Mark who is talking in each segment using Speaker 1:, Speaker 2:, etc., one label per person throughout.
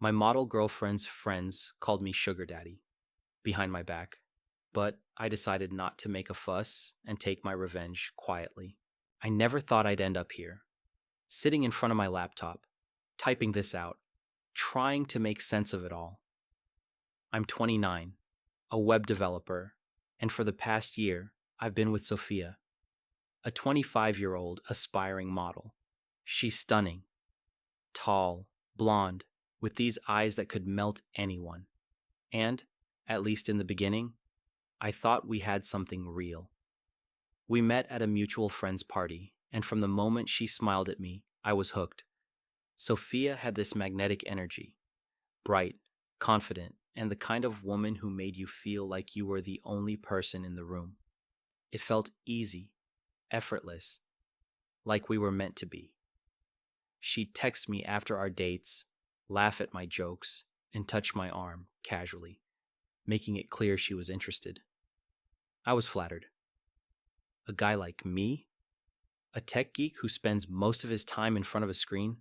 Speaker 1: My model girlfriend's friends called me Sugar Daddy behind my back, but I decided not to make a fuss and take my revenge quietly. I never thought I'd end up here, sitting in front of my laptop, typing this out, trying to make sense of it all. I'm 29, a web developer, and for the past year, I've been with Sophia, a 25-year-old aspiring model. She's stunning, tall, blonde, with these eyes that could melt anyone. And, at least in the beginning, I thought we had something real. We met at a mutual friend's party, and from the moment she smiled at me, I was hooked. Sophia had this magnetic energy, bright, confident, and the kind of woman who made you feel like you were the only person in the room. It felt easy, effortless, like we were meant to be. She'd text me after our dates, laugh at my jokes, and touch my arm casually, making it clear she was interested. I was flattered. A guy like me? A tech geek who spends most of his time in front of a screen?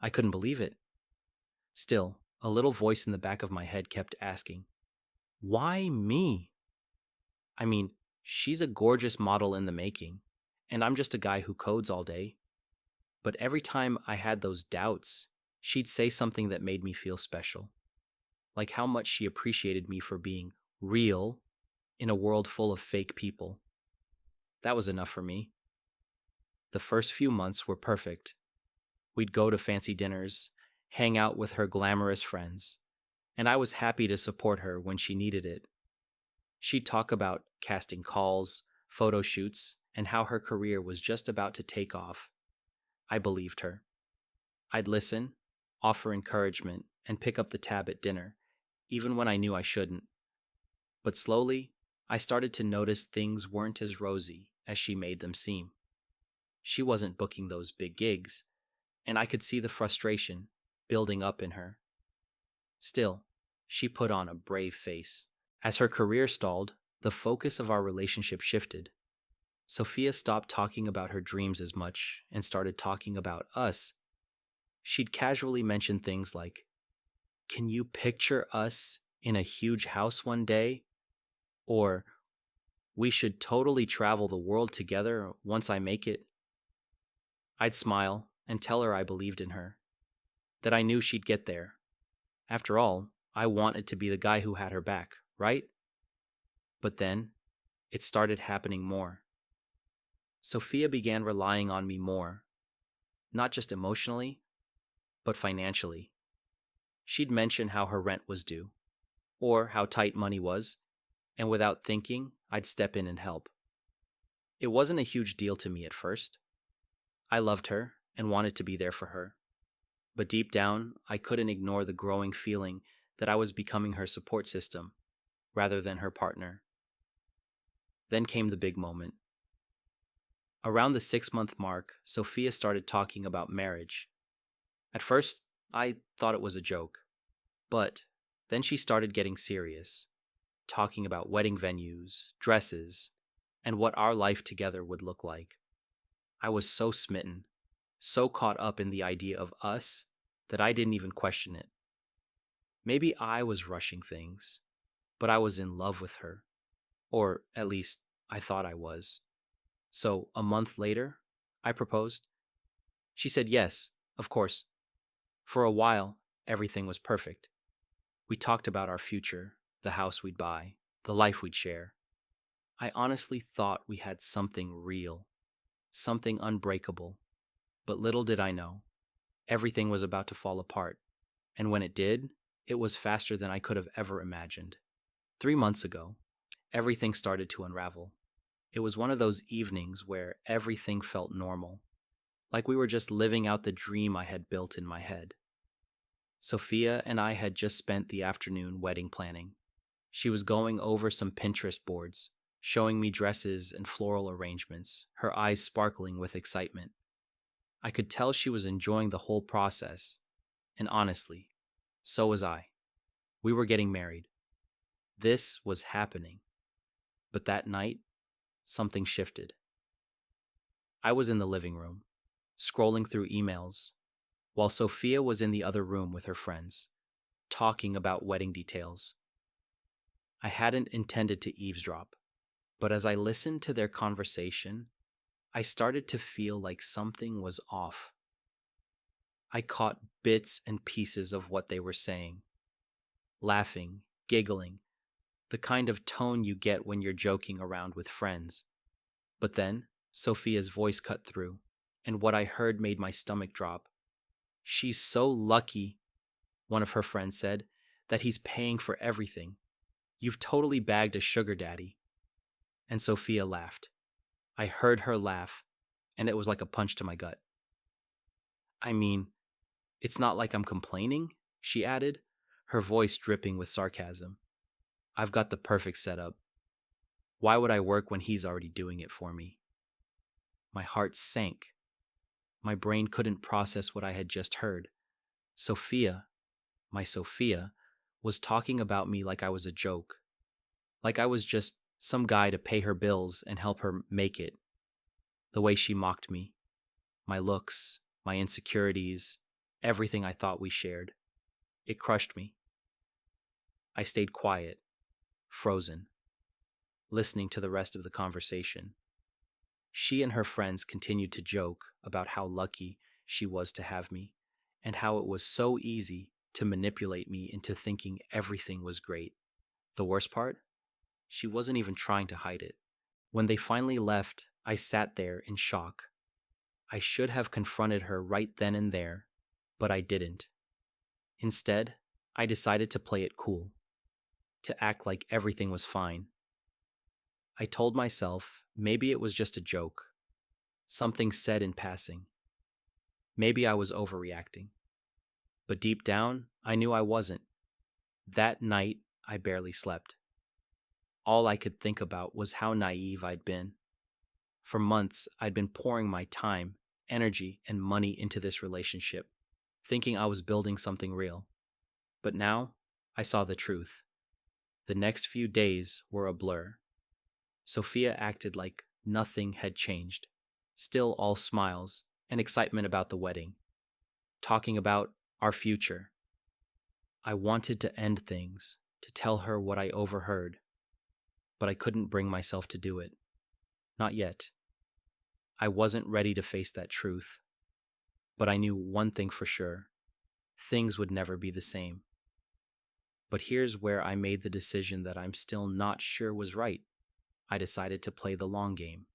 Speaker 1: I couldn't believe it. Still, a little voice in the back of my head kept asking, why me? I mean, she's a gorgeous model in the making, and I'm just a guy who codes all day. But every time I had those doubts, she'd say something that made me feel special, like how much she appreciated me for being real in a world full of fake people. That was enough for me. The first few months were perfect. We'd go to fancy dinners, hang out with her glamorous friends, and I was happy to support her when she needed it. She'd talk about casting calls, photo shoots, and how her career was just about to take off. I believed her. I'd listen, offer encouragement, and pick up the tab at dinner, even when I knew I shouldn't. But slowly, I started to notice things weren't as rosy as she made them seem. She wasn't booking those big gigs, and I could see the frustration building up in her. Still, she put on a brave face. As her career stalled, the focus of our relationship shifted. Sophia stopped talking about her dreams as much and started talking about us. She'd casually mention things like, "Can you picture us in a huge house one day?" Or, "We should totally travel the world together once I make it." I'd smile and tell her I believed in her, that I knew she'd get there. After all, I wanted to be the guy who had her back, right? But then, it started happening more. Sophia began relying on me more, not just emotionally, but financially. She'd mention how her rent was due, or how tight money was, and without thinking, I'd step in and help. It wasn't a huge deal to me at first. I loved her and wanted to be there for her. But deep down, I couldn't ignore the growing feeling that I was becoming her support system, rather than her partner. Then came the big moment. Around the 6-month mark, Sophia started talking about marriage. At first, I thought it was a joke. But then she started getting serious, talking about wedding venues, dresses, and what our life together would look like. I was so smitten, so caught up in the idea of us, that I didn't even question it. Maybe I was rushing things, but I was in love with her. Or at least, I thought I was. So, a month later, I proposed. She said yes, of course. For a while, everything was perfect. We talked about our future, the house we'd buy, the life we'd share. I honestly thought we had something real, something unbreakable. But little did I know, everything was about to fall apart. And when it did, it was faster than I could have ever imagined. 3 months ago, everything started to unravel. It was one of those evenings where everything felt normal, like we were just living out the dream I had built in my head. Sophia and I had just spent the afternoon wedding planning. She was going over some Pinterest boards, showing me dresses and floral arrangements, her eyes sparkling with excitement. I could tell she was enjoying the whole process, and honestly, so was I. We were getting married. This was happening. But that night, something shifted. I was in the living room, scrolling through emails, while Sophia was in the other room with her friends, talking about wedding details. I hadn't intended to eavesdrop, but as I listened to their conversation, I started to feel like something was off. I caught bits and pieces of what they were saying, laughing, giggling, the kind of tone you get when you're joking around with friends. But then, Sophia's voice cut through, and what I heard made my stomach drop. "She's so lucky," one of her friends said, "that he's paying for everything. You've totally bagged a sugar daddy." And Sophia laughed. I heard her laugh, and it was like a punch to my gut. "I mean, it's not like I'm complaining," she added, her voice dripping with sarcasm. "I've got the perfect setup. Why would I work when he's already doing it for me?" My heart sank. My brain couldn't process what I had just heard. Sophia, my Sophia, was talking about me like I was a joke, like I was just some guy to pay her bills and help her make it. The way she mocked me, my looks, my insecurities, everything I thought we shared. It crushed me. I stayed quiet, frozen, listening to the rest of the conversation. She and her friends continued to joke about how lucky she was to have me, and how it was so easy to manipulate me into thinking everything was great. The worst part? She wasn't even trying to hide it. When they finally left, I sat there in shock. I should have confronted her right then and there, but I didn't. Instead, I decided to play it cool, to act like everything was fine. I told myself maybe it was just a joke, something said in passing. Maybe I was overreacting. But deep down, I knew I wasn't. That night, I barely slept. All I could think about was how naive I'd been. For months, I'd been pouring my time, energy, and money into this relationship, thinking I was building something real. But now, I saw the truth. The next few days were a blur. Sophia acted like nothing had changed, still all smiles and excitement about the wedding, talking about our future. I wanted to end things, to tell her what I overheard, but I couldn't bring myself to do it. Not yet. I wasn't ready to face that truth, but I knew one thing for sure. Things would never be the same. But here's where I made the decision that I'm still not sure was right. I decided to play the long game.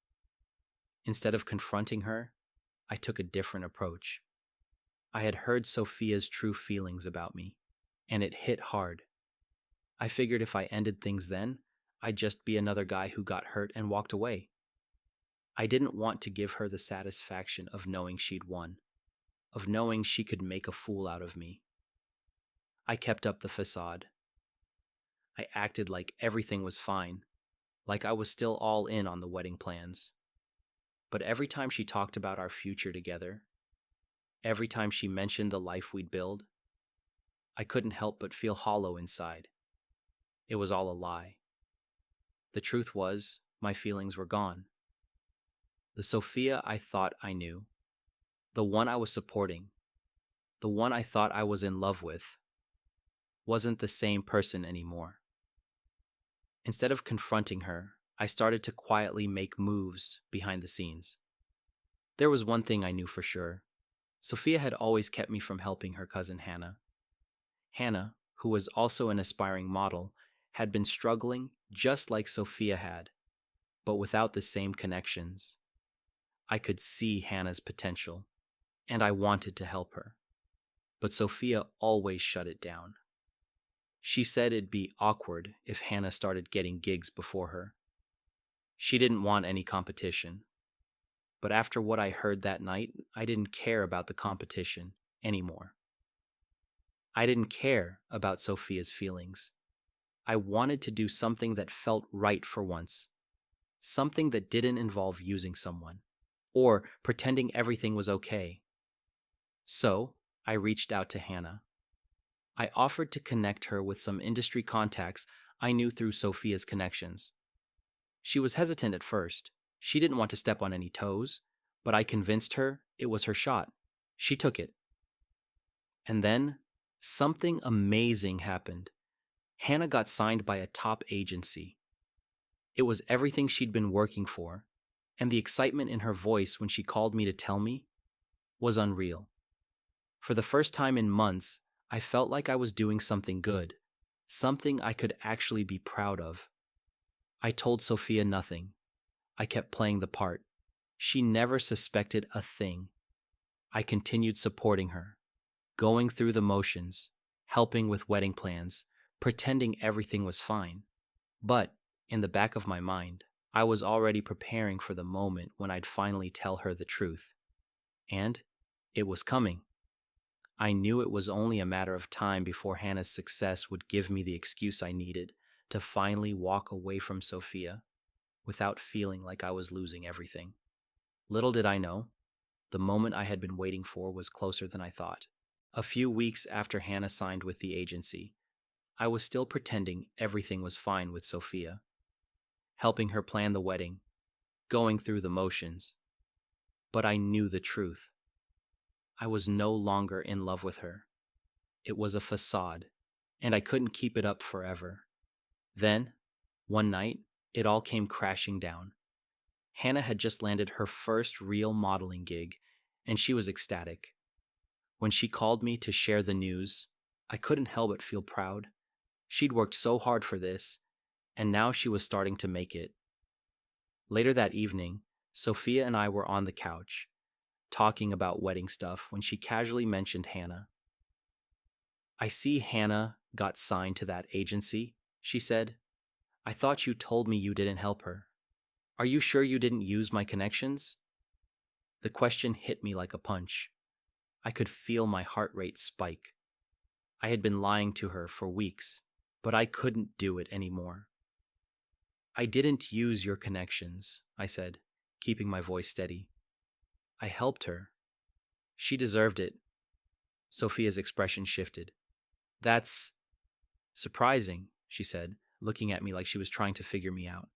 Speaker 1: Instead of confronting her, I took a different approach. I had heard Sophia's true feelings about me, and it hit hard. I figured if I ended things then, I'd just be another guy who got hurt and walked away. I didn't want to give her the satisfaction of knowing she'd won, of knowing she could make a fool out of me. I kept up the facade. I acted like everything was fine, like I was still all in on the wedding plans. But every time she talked about our future together, every time she mentioned the life we'd build, I couldn't help but feel hollow inside. It was all a lie. The truth was, my feelings were gone. The Sophia I thought I knew, the one I was supporting, the one I thought I was in love with, wasn't the same person anymore. Instead of confronting her, I started to quietly make moves behind the scenes. There was one thing I knew for sure. Sophia had always kept me from helping her cousin Hannah. Hannah, who was also an aspiring model, had been struggling just like Sophia had, but without the same connections. I could see Hannah's potential, and I wanted to help her. But Sophia always shut it down. She said it'd be awkward if Hannah started getting gigs before her. She didn't want any competition. But after what I heard that night, I didn't care about the competition anymore. I didn't care about Sophia's feelings. I wanted to do something that felt right for once. Something that didn't involve using someone, or pretending everything was okay. So, I reached out to Hannah. I offered to connect her with some industry contacts I knew through Sophia's connections. She was hesitant at first. She didn't want to step on any toes, but I convinced her it was her shot. She took it. And then something amazing happened. Hannah got signed by a top agency. It was everything she'd been working for, and the excitement in her voice when she called me to tell me was unreal. For the first time in months, I felt like I was doing something good, something I could actually be proud of. I told Sophia nothing. I kept playing the part. She never suspected a thing. I continued supporting her, going through the motions, helping with wedding plans, pretending everything was fine. But in the back of my mind, I was already preparing for the moment when I'd finally tell her the truth. And it was coming. I knew it was only a matter of time before Hannah's success would give me the excuse I needed to finally walk away from Sophia without feeling like I was losing everything. Little did I know, the moment I had been waiting for was closer than I thought. A few weeks after Hannah signed with the agency, I was still pretending everything was fine with Sophia, helping her plan the wedding, going through the motions. But I knew the truth. I was no longer in love with her. It was a facade, and I couldn't keep it up forever. Then, one night, it all came crashing down. Hannah had just landed her first real modeling gig, and she was ecstatic. When she called me to share the news, I couldn't help but feel proud. She'd worked so hard for this, and now she was starting to make it. Later that evening, Sophia and I were on the couch, talking about wedding stuff when she casually mentioned Hannah. "I see Hannah got signed to that agency," she said. "I thought you told me you didn't help her. Are you sure you didn't use my connections?" The question hit me like a punch. I could feel my heart rate spike. I had been lying to her for weeks, but I couldn't do it anymore. "I didn't use your connections," I said, keeping my voice steady. "I helped her. She deserved it." Sophia's expression shifted. "That's surprising," she said, looking at me like she was trying to figure me out.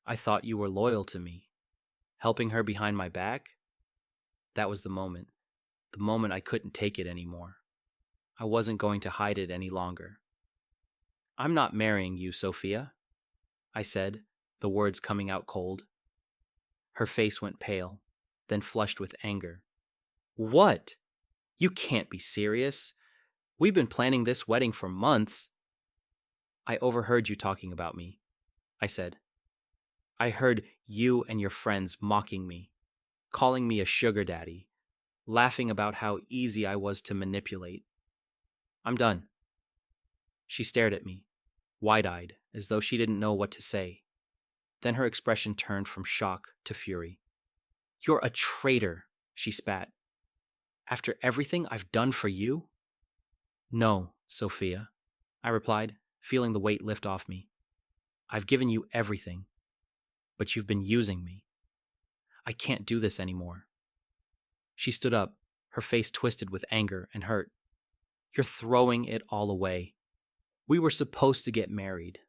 Speaker 1: "I thought you were loyal to me. Helping her behind my back?" That was the moment I couldn't take it anymore. I wasn't going to hide it any longer. "I'm not marrying you, Sophia," I said, the words coming out cold. Her face went pale, then flushed with anger. "What? You can't be serious. We've been planning this wedding for months." "I overheard you talking about me," I said. "I heard you and your friends mocking me, calling me a sugar daddy, laughing about how easy I was to manipulate. I'm done." She stared at me, wide-eyed, as though she didn't know what to say. Then her expression turned from shock to fury. "You're a traitor," she spat. "After everything I've done for you?" "No, Sophia," I replied, feeling the weight lift off me. "I've given you everything, but you've been using me. I can't do this anymore." She stood up, her face twisted with anger and hurt. "You're throwing it all away. We were supposed to get married."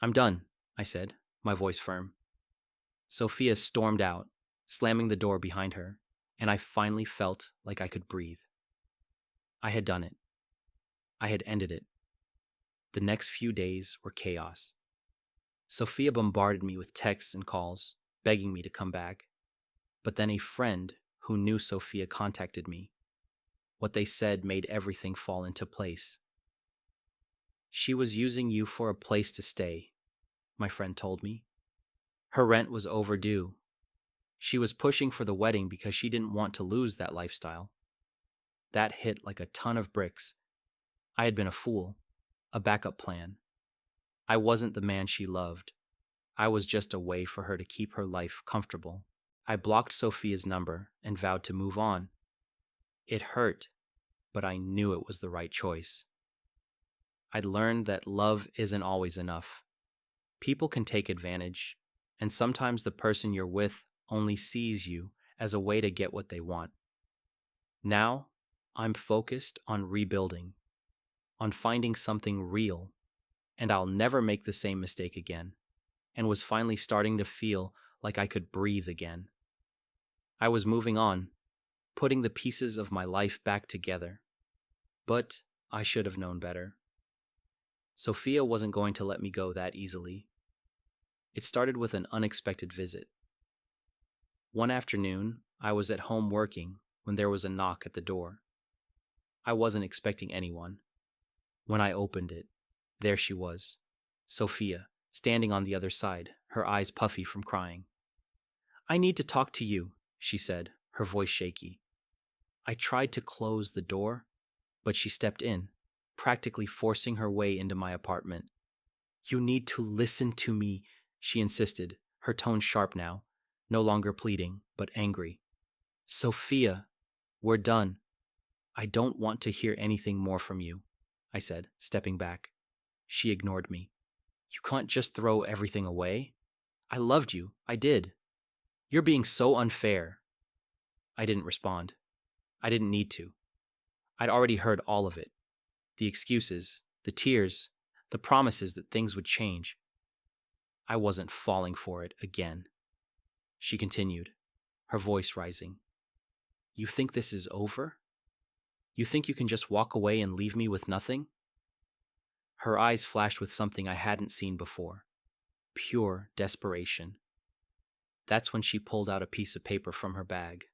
Speaker 1: "I'm done," I said, my voice firm. Sophia stormed out, slamming the door behind her, and I finally felt like I could breathe. I had done it. I had ended it. The next few days were chaos. Sophia bombarded me with texts and calls, begging me to come back. But then a friend who knew Sophia contacted me. What they said made everything fall into place. "She was using you for a place to stay," my friend told me. "Her rent was overdue. She was pushing for the wedding because she didn't want to lose that lifestyle." That hit like a ton of bricks. I had been a fool, a backup plan. I wasn't the man she loved. I was just a way for her to keep her life comfortable. I blocked Sophia's number and vowed to move on. It hurt, but I knew it was the right choice. I'd learned that love isn't always enough. People can take advantage, and sometimes the person you're with only sees you as a way to get what they want. Now, I'm focused on rebuilding, on finding something real, and I'll never make the same mistake again, and was finally starting to feel like I could breathe again. I was moving on, putting the pieces of my life back together. But I should have known better. Sophia wasn't going to let me go that easily. It started with an unexpected visit. One afternoon, I was at home working when there was a knock at the door. I wasn't expecting anyone. When I opened it, there she was, Sophia, standing on the other side, her eyes puffy from crying. "I need to talk to you," she said, her voice shaky. I tried to close the door, but she stepped in, practically forcing her way into my apartment. "You need to listen to me," she insisted, her tone sharp now, no longer pleading, but angry. "Sophia, we're done. I don't want to hear anything more from you," I said, stepping back. She ignored me. "You can't just throw everything away. I loved you, I did. You're being so unfair." I didn't respond. I didn't need to. I'd already heard all of it. The excuses, the tears, the promises that things would change. I wasn't falling for it again. She continued, her voice rising. "You think this is over? You think you can just walk away and leave me with nothing?" Her eyes flashed with something I hadn't seen before. Pure desperation. That's when she pulled out a piece of paper from her bag.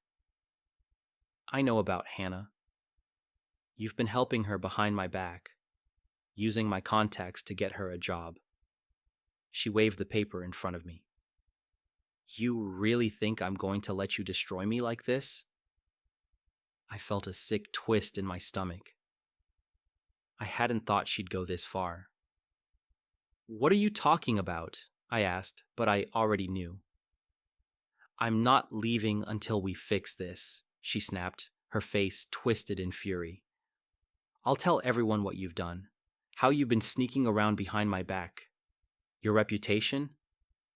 Speaker 1: "I know about Hannah. You've been helping her behind my back, using my contacts to get her a job." She waved the paper in front of me. "You really think I'm going to let you destroy me like this?" I felt a sick twist in my stomach. I hadn't thought she'd go this far. "What are you talking about?" I asked, but I already knew. "I'm not leaving until we fix this," she snapped, her face twisted in fury. "I'll tell everyone what you've done, how you've been sneaking around behind my back. Your reputation?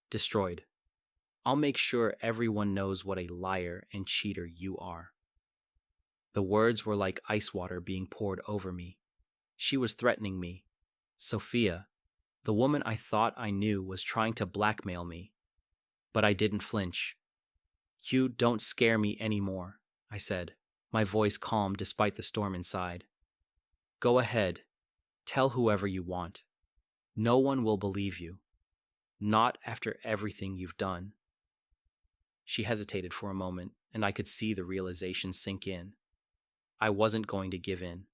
Speaker 1: Destroyed. I'll make sure everyone knows what a liar and cheater you are." The words were like ice water being poured over me. She was threatening me. Sophia, the woman I thought I knew, was trying to blackmail me. But I didn't flinch. "You don't scare me anymore," I said, my voice calm despite the storm inside. "Go ahead. Tell whoever you want. No one will believe you. Not after everything you've done." She hesitated for a moment, and I could see the realization sink in. I wasn't going to give in.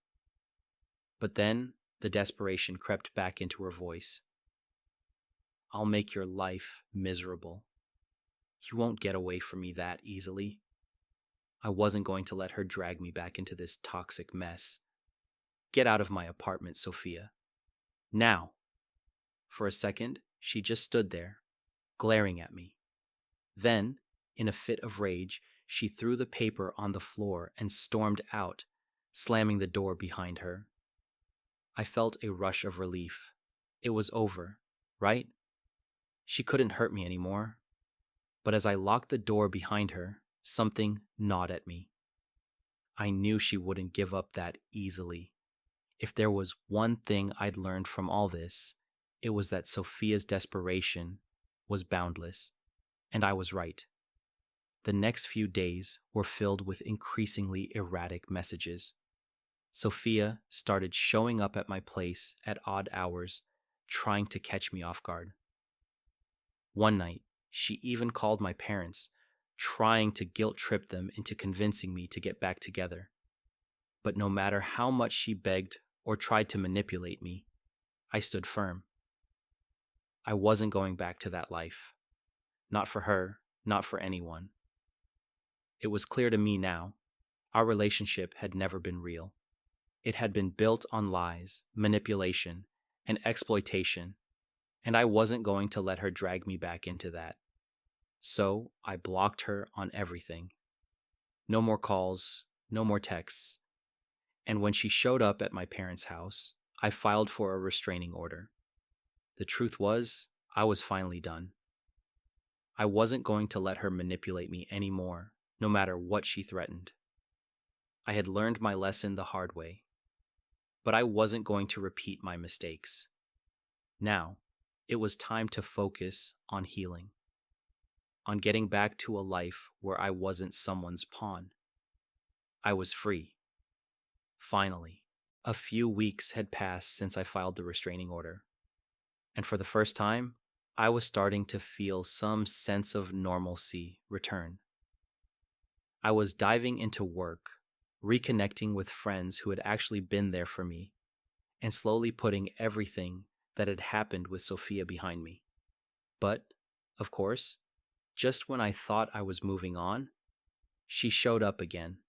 Speaker 1: But then the desperation crept back into her voice. "I'll make your life miserable. You won't get away from me that easily." I wasn't going to let her drag me back into this toxic mess. "Get out of my apartment, Sophia. Now." For a second, she just stood there, glaring at me. Then, in a fit of rage, she threw the paper on the floor and stormed out, slamming the door behind her. I felt a rush of relief. It was over, right? She couldn't hurt me anymore. But as I locked the door behind her, something gnawed at me. I knew she wouldn't give up that easily. If there was one thing I'd learned from all this, it was that Sophia's desperation was boundless, and I was right. The next few days were filled with increasingly erratic messages. Sophia started showing up at my place at odd hours, trying to catch me off guard. One night, she even called my parents, trying to guilt-trip them into convincing me to get back together. But no matter how much she begged or tried to manipulate me, I stood firm. I wasn't going back to that life. Not for her, not for anyone. It was clear to me now, our relationship had never been real. It had been built on lies, manipulation, and exploitation, and I wasn't going to let her drag me back into that. So I blocked her on everything. No more calls, no more texts. And when she showed up at my parents' house, I filed for a restraining order. The truth was, I was finally done. I wasn't going to let her manipulate me anymore, no matter what she threatened. I had learned my lesson the hard way, but I wasn't going to repeat my mistakes. Now, it was time to focus on healing, on getting back to a life where I wasn't someone's pawn. I was free. Finally. A few weeks had passed since I filed the restraining order, and for the first time, I was starting to feel some sense of normalcy return. I was diving into work, reconnecting with friends who had actually been there for me, and slowly putting everything that had happened with Sophia behind me. But, of course, just when I thought I was moving on, she showed up again.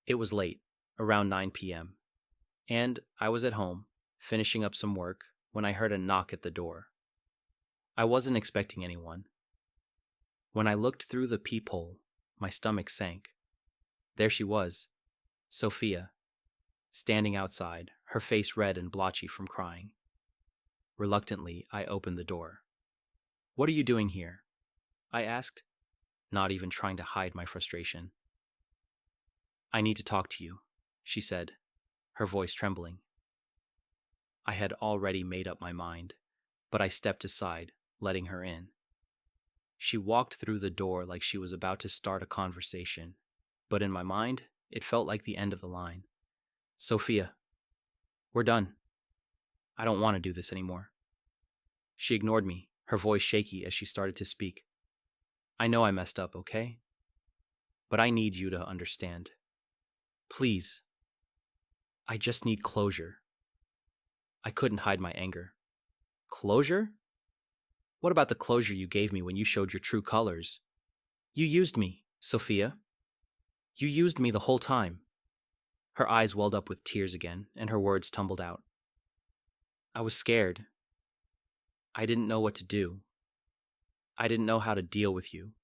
Speaker 1: It was late, around 9 p.m., and I was at home, finishing up some work, when I heard a knock at the door. I wasn't expecting anyone. When I looked through the peephole, my stomach sank. There she was, Sophia, standing outside, her face red and blotchy from crying. Reluctantly, I opened the door. "What are you doing here?" I asked, not even trying to hide my frustration. "I need to talk to you," she said, her voice trembling. I had already made up my mind, but I stepped aside, letting her in. She walked through the door like she was about to start a conversation, but in my mind, it felt like the end of the line. "Sophia, we're done. I don't want to do this anymore." She ignored me, her voice shaky as she started to speak. "I know I messed up, okay? But I need you to understand. Please. I just need closure." I couldn't hide my anger. "Closure? What about the closure you gave me when you showed your true colors? You used me, Sophia. You used me the whole time." Her eyes welled up with tears again, and her words tumbled out. "I was scared. I didn't know what to do. I didn't know how to deal with you.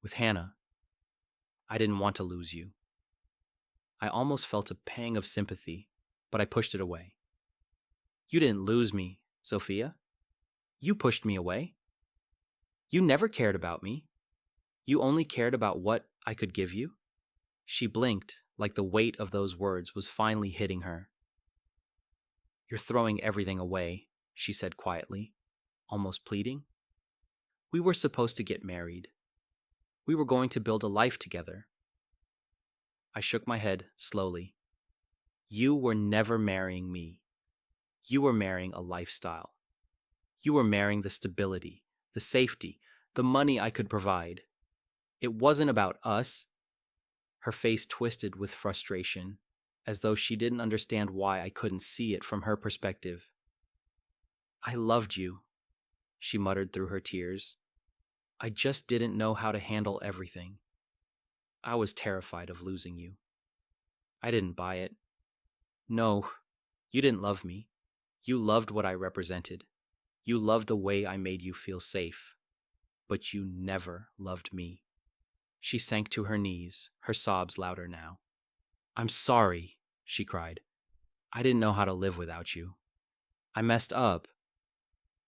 Speaker 1: With Hannah. I didn't want to lose you." I almost felt a pang of sympathy, but I pushed it away. "You didn't lose me, Sophia. You pushed me away. You never cared about me. You only cared about what I could give you." She blinked, like the weight of those words was finally hitting her. "You're throwing everything away," she said quietly, almost pleading. "We were supposed to get married. We were going to build a life together." I shook my head slowly. "You were never marrying me. You were marrying a lifestyle. You were marrying the stability, the safety, the money I could provide. It wasn't about us." Her face twisted with frustration, as though she didn't understand why I couldn't see it from her perspective. "I loved you," she muttered through her tears. "I just didn't know how to handle everything. I was terrified of losing you. I didn't buy it. No, you didn't love me. You loved what I represented. You loved the way I made you feel safe. But you never loved me." She sank to her knees, her sobs louder now. "I'm sorry," she cried. "I didn't know how to live without you. I messed up."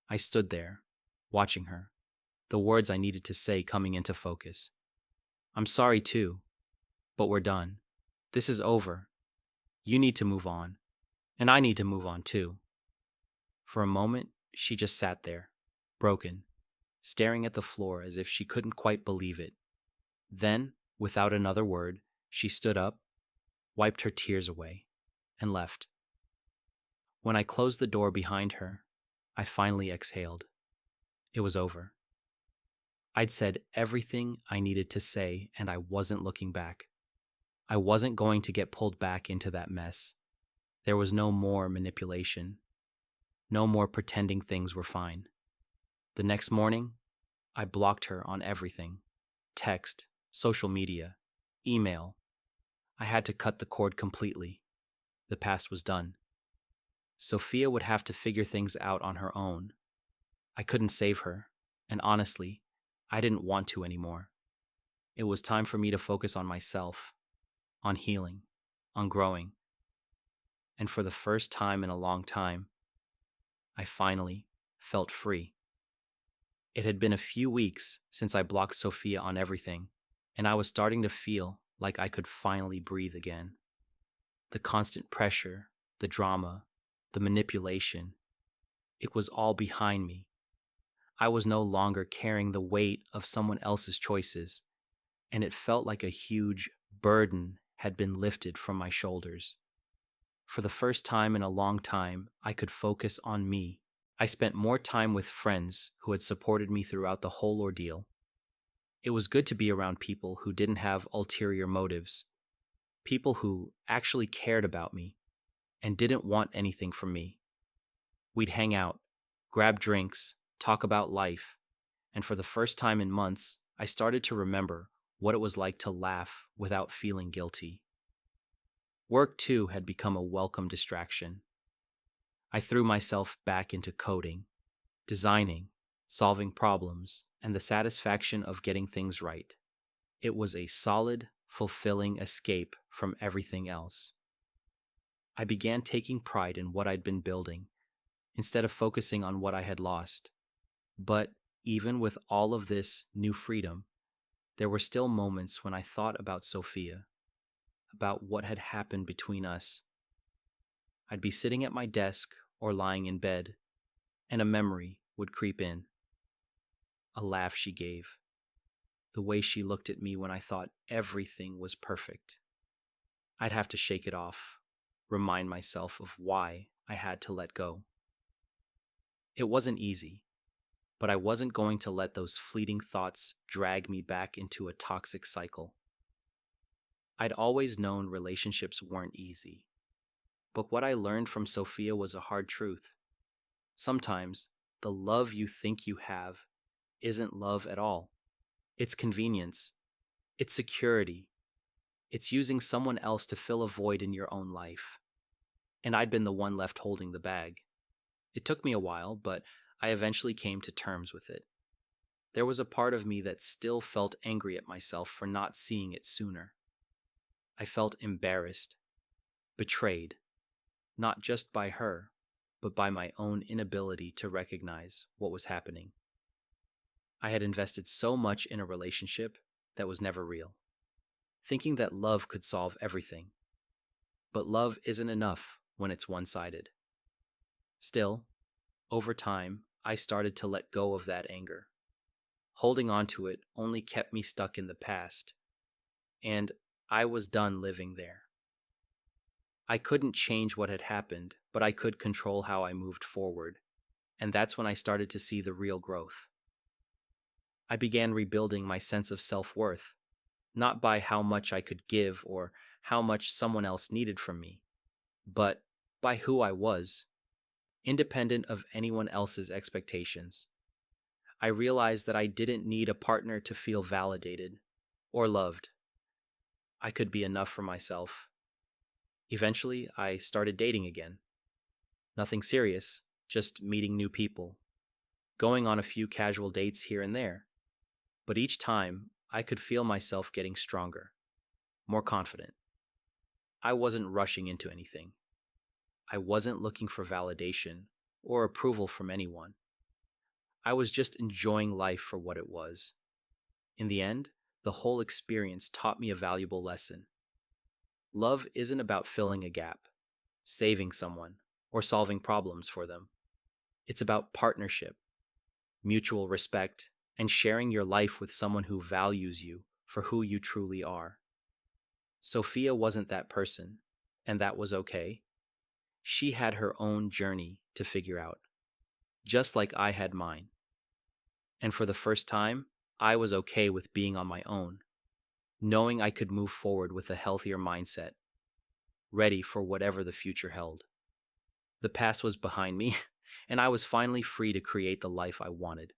Speaker 1: I stood there, watching her, the words I needed to say coming into focus. "I'm sorry too, but we're done. This is over. You need to move on, and I need to move on too." For a moment, she just sat there, broken, staring at the floor as if she couldn't quite believe it. Then, without another word, she stood up, wiped her tears away, and left. When I closed the door behind her, I finally exhaled. It was over. I'd said everything I needed to say, and I wasn't looking back. I wasn't going to get pulled back into that mess. There was no more manipulation. No more pretending things were fine. The next morning, I blocked her on everything. Text, social media, email. I had to cut the cord completely. The past was done. Sophia would have to figure things out on her own. I couldn't save her, and honestly, I didn't want to anymore. It was time for me to focus on myself, on healing, on growing. And for the first time in a long time, I finally felt free. It had been a few weeks since I blocked Sophia on everything, and I was starting to feel like I could finally breathe again. The constant pressure, the drama, the manipulation, it was all behind me. I was no longer carrying the weight of someone else's choices, and it felt like a huge burden had been lifted from my shoulders. For the first time in a long time, I could focus on me. I spent more time with friends who had supported me throughout the whole ordeal. It was good to be around people who didn't have ulterior motives, people who actually cared about me and didn't want anything from me. We'd hang out, grab drinks, talk about life, and for the first time in months, I started to remember what it was like to laugh without feeling guilty. Work, too, had become a welcome distraction. I threw myself back into coding, designing, solving problems, and the satisfaction of getting things right. It was a solid, fulfilling escape from everything else. I began taking pride in what I'd been building, instead of focusing on what I had lost. But even with all of this new freedom, there were still moments when I thought about Sophia, about what had happened between us. I'd be sitting at my desk or lying in bed, and a memory would creep in. A laugh she gave, the way she looked at me when I thought everything was perfect. I'd have to shake it off, remind myself of why I had to let go. It wasn't easy, but I wasn't going to let those fleeting thoughts drag me back into a toxic cycle. I'd always known relationships weren't easy, but what I learned from Sophia was a hard truth. Sometimes the love you think you have isn't love at all. It's convenience. It's security. It's using someone else to fill a void in your own life. And I'd been the one left holding the bag. It took me a while, but I eventually came to terms with it. There was a part of me that still felt angry at myself for not seeing it sooner. I felt embarrassed, betrayed, not just by her, but by my own inability to recognize what was happening. I had invested so much in a relationship that was never real, thinking that love could solve everything. But love isn't enough when it's one-sided. Still, over time, I started to let go of that anger. Holding on to it only kept me stuck in the past, and I was done living there. I couldn't change what had happened, but I could control how I moved forward, and that's when I started to see the real growth. I began rebuilding my sense of self-worth, not by how much I could give or how much someone else needed from me, but by who I was, independent of anyone else's expectations. I realized that I didn't need a partner to feel validated or loved. I could be enough for myself. Eventually, I started dating again. Nothing serious, just meeting new people, going on a few casual dates here and there. But each time, I could feel myself getting stronger, more confident. I wasn't rushing into anything. I wasn't looking for validation or approval from anyone. I was just enjoying life for what it was. In the end, the whole experience taught me a valuable lesson. Love isn't about filling a gap, saving someone, or solving problems for them. It's about partnership, mutual respect, and sharing your life with someone who values you for who you truly are. Sophia wasn't that person, and that was okay. She had her own journey to figure out, just like I had mine. And for the first time, I was okay with being on my own, knowing I could move forward with a healthier mindset, ready for whatever the future held. The past was behind me, and I was finally free to create the life I wanted.